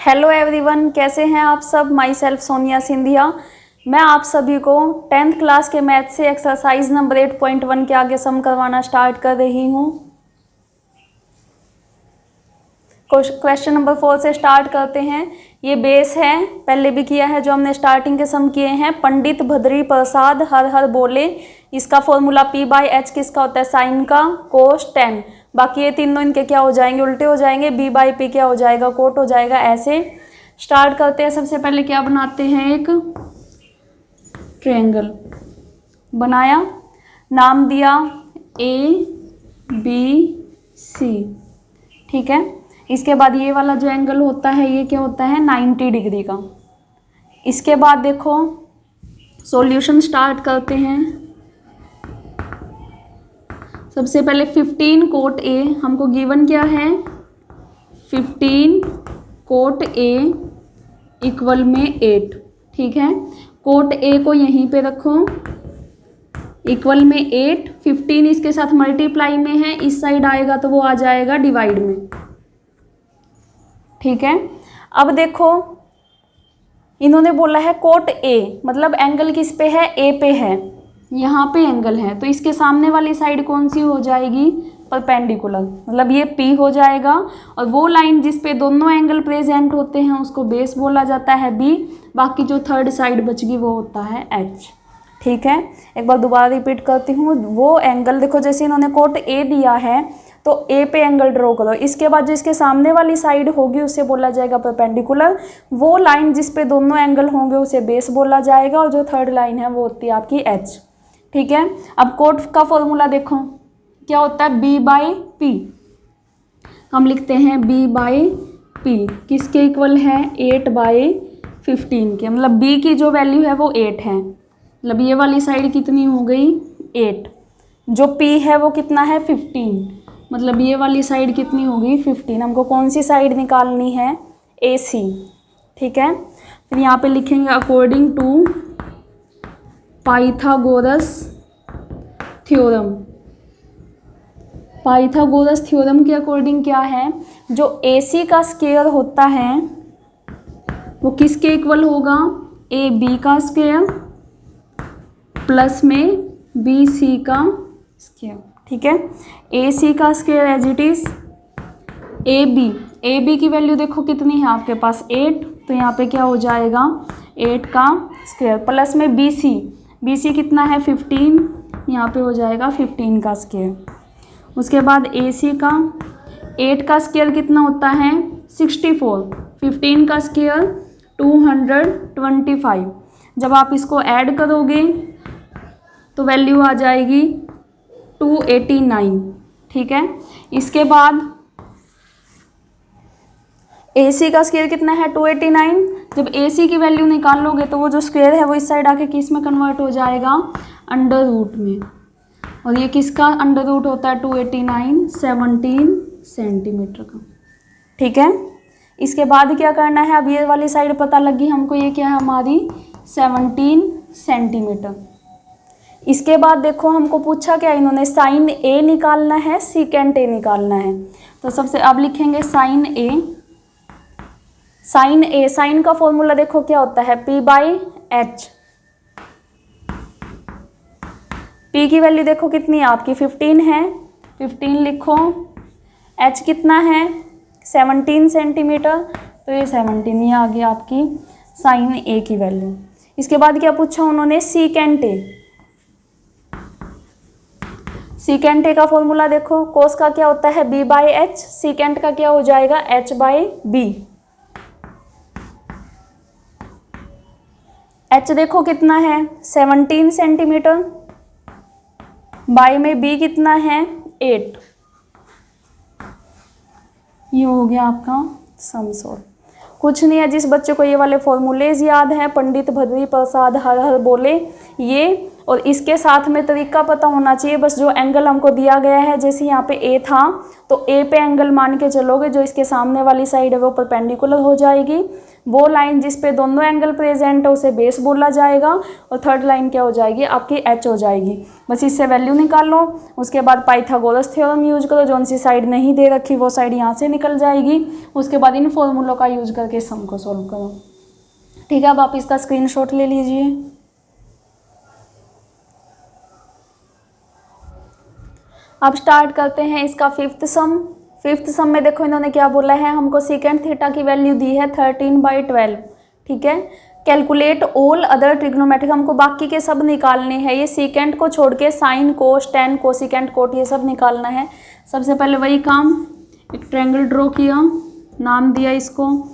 Hello everyone, कैसे हैं आप सब। My self Sonia Scindia. मैं आप सभी को 10th क्लास के मैथ से एक्सरसाइज नंबर 8.1 के आगे सम करवाना स्टार्ट कर रही हूँ। क्वेश्चन नंबर 4 से स्टार्ट करते हैं। ये बेस है, पहले भी किया है जो हमने स्टार्टिंग के सम किए हैं। पंडित भद्री प्रसाद हर हर बोले, इसका फॉर्मूला P/H किसका होता है, साइन का, कोस 10। बाकी ये तीनों इनके क्या हो जाएंगे, उल्टे हो जाएंगे। B/P क्या हो जाएगा, कोट हो जाएगा। ऐसे स्टार्ट करते हैं। सबसे पहले क्या बनाते हैं, एक ट्रायंगल बनाया, नाम दिया ABC, ठीक है। इसके बाद ये वाला जो एंगल होता है ये क्या होता है, 90 डिग्री का। इसके बाद देखो सॉल्यूशन स्टार्ट करते हैं। सबसे पहले 15 कोट A हमको गिवन क्या है, 15 कोट A इक्वल में 8, ठीक है। कोट A को यहीं पे रखो, इक्वल में 8, 15 इसके साथ मल्टीप्लाई में है, इस साइड आएगा तो वो आ जाएगा डिवाइड में, ठीक है। अब देखो इन्होंने बोला है कोट A, मतलब एंगल किस पे है, A पे है, यहाँ पे एंगल है, तो इसके सामने वाली साइड कौन सी हो जाएगी, परपेंडिकुलर, मतलब ये P हो जाएगा। और वो लाइन जिस पे दोनों एंगल प्रेजेंट होते हैं उसको बेस बोला जाता है B। बाकी जो थर्ड साइड बच गई वो होता है H, ठीक है। एक बार दोबारा रिपीट करती हूँ। वो एंगल देखो, जैसे इन्होंने कोट A दिया है तो A पे एंगल ड्रॉ करो। इसके बाद जो इसके सामने वाली साइड होगी उसे बोला जाएगा परपेंडिकुलर। वो लाइन जिस पे दोनों एंगल होंगे उसे बेस बोला जाएगा। और जो थर्ड लाइन है वो होती है आपकी H, ठीक है। अब कोट का फॉर्मूला देखो क्या होता है, B/P। हम लिखते हैं B/P किसके इक्वल है, 8/15 के। मतलब B की जो वैल्यू है वो 8 है, मतलब ये वाली साइड कितनी हो गई, 8। जो P है वो कितना है, 15, मतलब ये वाली साइड कितनी होगी, 15। हमको कौन सी साइड निकालनी है, AC, ठीक है। फिर यहाँ पे लिखेंगे according to Pythagoras theorem. Pythagoras theorem के अकॉर्डिंग क्या है, जो AC का स्क्वायर होता है वो किसके इक्वल होगा, AB का स्क्वायर प्लस में BC का स्क्वायर, ठीक है। AC का square as it is AB की वैल्यू देखो कितनी है आपके पास, 8, तो यहाँ पे क्या हो जाएगा, 8 का स्क्वायर प्लस में BC कितना है, 15, यहाँ पे हो जाएगा 15 का स्क्वायर। उसके बाद AC का 8 का स्क्वायर कितना होता है, 64, 15 का स्क्वायर 225। जब आप इसको ऐड करोगे तो वैल्यू आ जाएगी 289, ठीक है। इसके बाद AC का स्क्वायर कितना है, 289। जब AC की वैल्यू निकालोगे तो वो जो स्क्वायर है वो इस साइड आके किस में कन्वर्ट हो जाएगा, अंडर रूट में। और ये किसका अंडर रूट होता है, 289, 17 सेंटीमीटर का, ठीक है। इसके बाद क्या करना है, अब ये वाली साइड पता लगी हमको, ये क्या है हमारी 17 सेंटीमीटर। इसके बाद देखो हमको पूछा क्या, इन्होंने साइन A निकालना है, सीकेंट A निकालना है। तो सबसे अब लिखेंगे साइन A। साइन का फॉर्मूला देखो क्या होता है, P/H। P की वैल्यू देखो कितनी है आपकी, 15 है, 15 लिखो। H कितना है, 17 सेंटीमीटर, तो ये 17 ये आ गया आपकी साइन A की वैल्यू। इसके बाद क्या पूछा उन्होंने, सीकेंट A। सीकेंट A का फॉर्मूला देखो, कोस का क्या होता है, B/H, सीकेंट का क्या हो जाएगा, H/B। H देखो कितना है, 17 सेंटीमीटर, बाई में B कितना है, 8। ये हो गया आपका सम सॉल्व। कुछ नहीं है, जिस बच्चे को ये वाले फॉर्मूलेज याद हैं, पंडित भद्री प्रसाद हर हर बोले, ये और इसके साथ में तरीका पता होना चाहिए बस, जो एंगल हमको दिया गया है, जैसे यहाँ पे ए था तो ए पे एंगल मान के चलोगे, जो इसके सामने वाली साइड है वो परपेंडिकुलर हो जाएगी। वो लाइन जिस पे दोनों एंगल प्रेजेंट है उसे बेस बोला जाएगा, और थर्ड लाइन क्या हो जाएगी आपकी एच हो जाएगी। बस इससे वैल्यू निकाल लो। उसके बाद पाइथागोरस थ्योरम यूज करो, जो सी साइड नहीं दे रखी वो साइड यहाँ से निकल जाएगी। उसके बाद इन फॉर्मूलों का यूज करके सम को सॉल्व करो। ठीक है, अब आप इसका स्क्रीनशॉट ले लीजिए। अब स्टार्ट करते हैं इसका फिफ्थ सम। फिफ्थ सम में देखो इन्होंने क्या बोला है, हमको सीकेंट थीटा की वैल्यू दी है 13/12। ठीक है, कैलकुलेट ऑल अदर ट्रिग्नोमेट्रिक, हमको बाकी के सब निकालने हैं। ये सीकेंट को छोड़ के साइन, कोस, टेन, कोसिकेंट, कोट ये सब निकालना है। सबसे पहले वही काम, एक ट्रायंगल ड्रॉ किया, नाम दिया इसको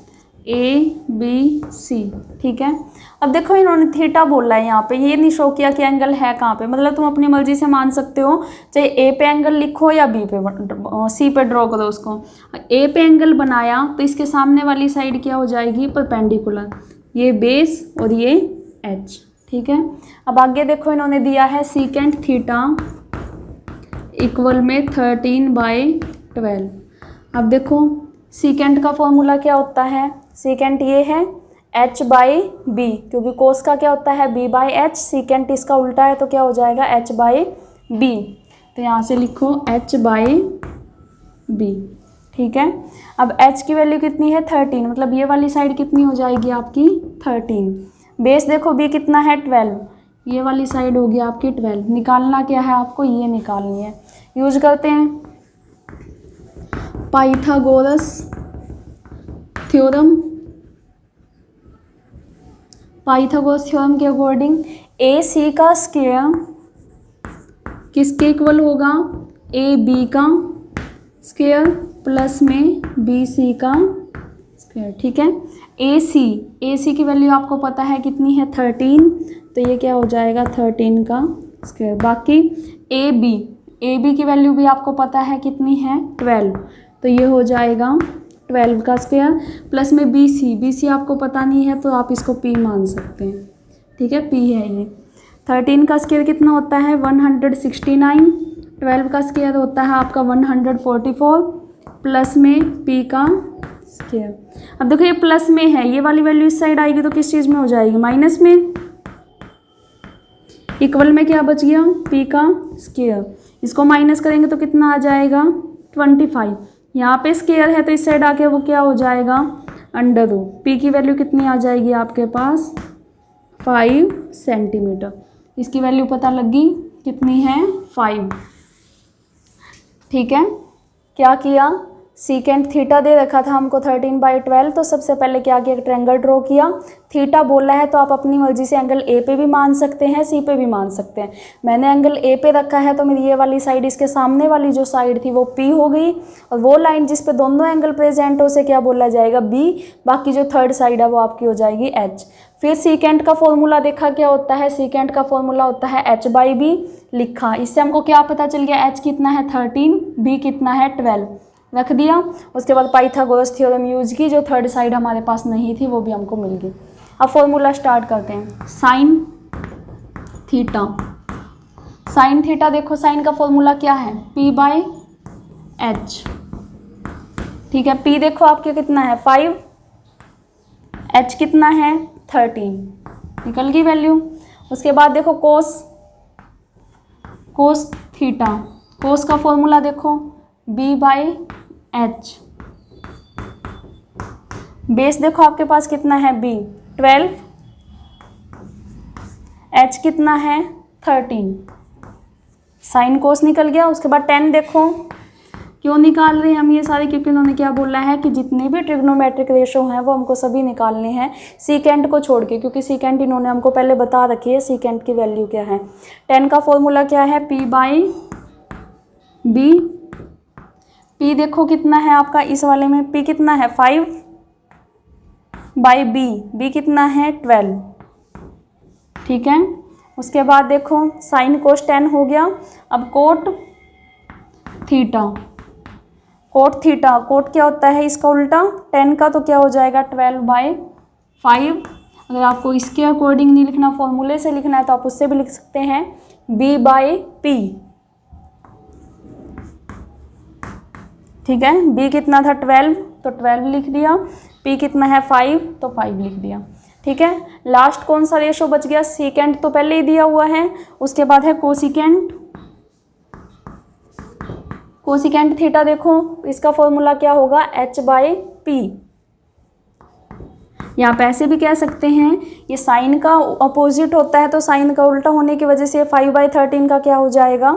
ABC। ठीक है, अब देखो इन्होंने थीटा बोला है यहाँ पे, ये नहीं शो किया कि एंगल है कहाँ पे। मतलब तुम अपनी मर्जी से मान सकते हो, चाहे ए पे एंगल लिखो या बी पे, सी पे ड्रॉ करो उसको। ए पे एंगल बनाया तो इसके सामने वाली साइड क्या हो जाएगी, परपेंडिकुलर, ये बेस और ये एच। ठीक है, अब आगे देखो इन्होंने दिया है सीकेंट थीटा इक्वल में 13/12। अब देखो सीकेंट का फॉर्मूला क्या होता है, सीकेंट ये है h/b, क्योंकि कोस का क्या होता है b/h, सीकेंट इसका उल्टा है तो क्या हो जाएगा h/b। तो यहाँ से लिखो h/b। ठीक है, अब h की वैल्यू कितनी है 13, मतलब ये वाली साइड कितनी हो जाएगी आपकी 13। बेस देखो b कितना है 12, ये वाली साइड होगी आपकी 12। निकालना क्या है आपको, ये निकालनी है। यूज करते हैं पाइथागोरस थ्योरम। पाइथागोरस थ्योरम के अकॉर्डिंग AC का स्क्वायर किसके इक्वल होगा, AB का स्क्वायर प्लस में BC का स्क्वायर। ठीक है, AC की वैल्यू आपको पता है कितनी है 13, तो ये क्या हो जाएगा 13 का स्क्वायर। बाकी AB की वैल्यू भी आपको पता है कितनी है 12, तो ये हो जाएगा 12 का स्क्वायर प्लस में BC आपको पता नहीं है तो आप इसको P मान सकते हैं। ठीक है, P है ये। 13 का स्क्वायर कितना होता है 169, 12 का स्क्वायर होता है आपका 144 प्लस में P का स्क्वायर। अब देखो ये प्लस में है, ये वाली वैल्यू इस साइड आएगी तो किस चीज़ में हो जाएगी, माइनस में। इक्वल में क्या बच गया P का स्क्वायर, इसको माइनस करेंगे तो कितना आ जाएगा 25। यहाँ पे स्क्वायर है तो इस साइड आके वो क्या हो जाएगा √। P की वैल्यू कितनी आ जाएगी आपके पास 5 सेंटीमीटर। इसकी वैल्यू पता लगी कितनी है 5। ठीक है, क्या किया, सीकेंट थीटा दे रखा था हमको 13/12, तो सबसे पहले क्या किया, ट्रायंगल ड्रॉ किया। थीटा बोला है तो आप अपनी मर्जी से एंगल ए पे भी मान सकते हैं, सी पे भी मान सकते हैं। मैंने एंगल ए पे रखा है तो मेरी ये वाली साइड, इसके सामने वाली जो साइड थी वो पी हो गई, और वो लाइन जिस पे दोनों एंगल प्रेजेंट हो उसे क्या बोला जाएगा बी। बाकी जो थर्ड साइड है वो आपकी हो जाएगी एच। फिर सीकेंट का फॉर्मूला देखा क्या होता है, सीकेंट का फॉर्मूला होता है h/b लिखा। इससे हमको क्या पता चल गया, h कितना है 13, b कितना है 12, रख दिया। उसके बाद पाइथागोरस थ्योरम यूज की, जो थर्ड साइड हमारे पास नहीं थी वो भी हमको मिल गई। अब फॉर्मूला स्टार्ट करते हैं। साइन थीटा देखो, साइन का फॉर्मूला क्या है p/h। ठीक है, p देखो आपके कितना है 5, h कितना है 13, निकल गई वैल्यू। उसके बाद देखो कोस थीटा, कोस का फॉर्मूला देखो b/h। बेस देखो आपके पास कितना है b 12, h कितना है 13, साइन कोस निकल गया। उसके बाद 10 देखो, क्यों निकाल रहे हैं हम ये सारे, क्योंकि उन्होंने क्या बोला है कि जितने भी ट्रिग्नोमेट्रिक रेशो हैं वो हमको सभी निकालने हैं सीकेंट को छोड़ के, क्योंकि सीकेंट इन्होंने हमको पहले बता रखी है सीकेंट की वैल्यू क्या है। 10 का फॉर्मूला क्या है p/b। p देखो कितना है आपका इस वाले में, p कितना है 5/b, b कितना है 12। ठीक है, उसके बाद देखो साइन कोस 10 हो गया। अब कोट थीटा, कोट क्या होता है इसका उल्टा 10 का, तो क्या हो जाएगा 12/5। अगर आपको इसके अकॉर्डिंग नहीं लिखना, फॉर्मूले से लिखना है, तो आप उससे भी लिख सकते हैं B/P। ठीक है, B कितना था 12, तो 12 लिख दिया। P कितना है 5, तो 5 लिख दिया। ठीक है, लास्ट कौन सा रेशो बच गया, सीकेंट तो पहले ही दिया हुआ है, उसके बाद है कोसिकेंट। कोसिकेंट थीटा देखो, इसका फॉर्मूला क्या होगा, H/P। या आप ऐसे भी कह सकते हैं, ये साइन का अपोजिट होता है, तो साइन का उल्टा होने की वजह से 5/13 का क्या हो जाएगा,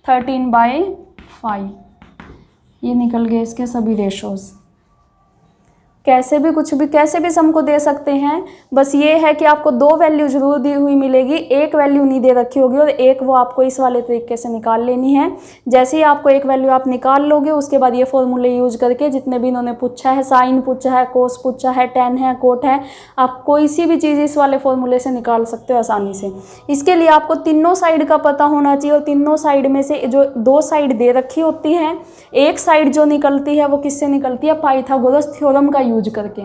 13/5। ये निकल गए इसके सभी रेशोज़। कैसे भी कुछ भी कैसे भी सम को दे सकते हैं, बस ये है कि आपको 2 वैल्यू जरूर दी हुई मिलेगी, एक वैल्यू नहीं दे रखी होगी, और एक वो आपको इस वाले तरीके से निकाल लेनी है। जैसे ही आपको एक वैल्यू आप निकाल लोगे, उसके बाद ये फॉर्मूले यूज करके जितने भी इन्होंने पूछा है, साइन पूछा है, कोस पूछा है, टेन है, कोट है, आप कोई सी भी चीज़ इस वाले फॉर्मूले से निकाल सकते हो आसानी से। इसके लिए आपको तीनों साइड का पता होना चाहिए, और तीनों साइड में से जो 2 साइड दे रखी होती हैं, एक साइड जो निकलती है वो किससे निकलती है, पाइथागोरस थ्योरम का यूज करके।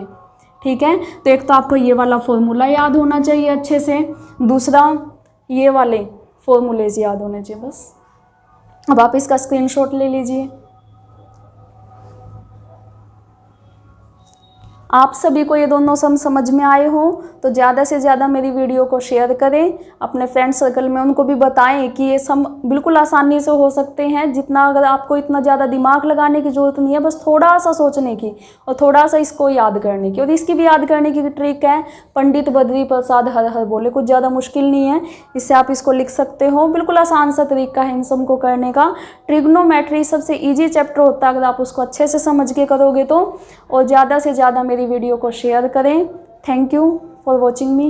ठीक है, तो एक तो आपको ये वाला फॉर्मूला याद होना चाहिए अच्छे से, दूसरा ये वाले फॉर्मूलेज याद होने चाहिए बस। अब आप इसका स्क्रीनशॉट ले लीजिए। आप सभी को ये दोनों सम समझ में आए हो तो ज़्यादा से ज़्यादा मेरी वीडियो को शेयर करें, अपने फ्रेंड सर्कल में उनको भी बताएं कि ये सम बिल्कुल आसानी से हो सकते हैं। जितना अगर आपको इतना ज़्यादा दिमाग लगाने की ज़रूरत नहीं है, बस थोड़ा सा सोचने की और थोड़ा सा इसको याद करने की। और इसकी भी याद करने की ट्रिक है, पंडित बद्री प्रसाद हर हर बोले, कुछ ज़्यादा मुश्किल नहीं है, इससे आप इसको लिख सकते हो। बिल्कुल आसान सा तरीका है इन सम को करने का। ट्रिग्नोमेट्री सबसे ईजी चैप्टर होता है अगर आप उसको अच्छे से समझ के करोगे तो। और ज़्यादा से ज़्यादा मेरी वीडियो को शेयर करें। Thank you for watching me.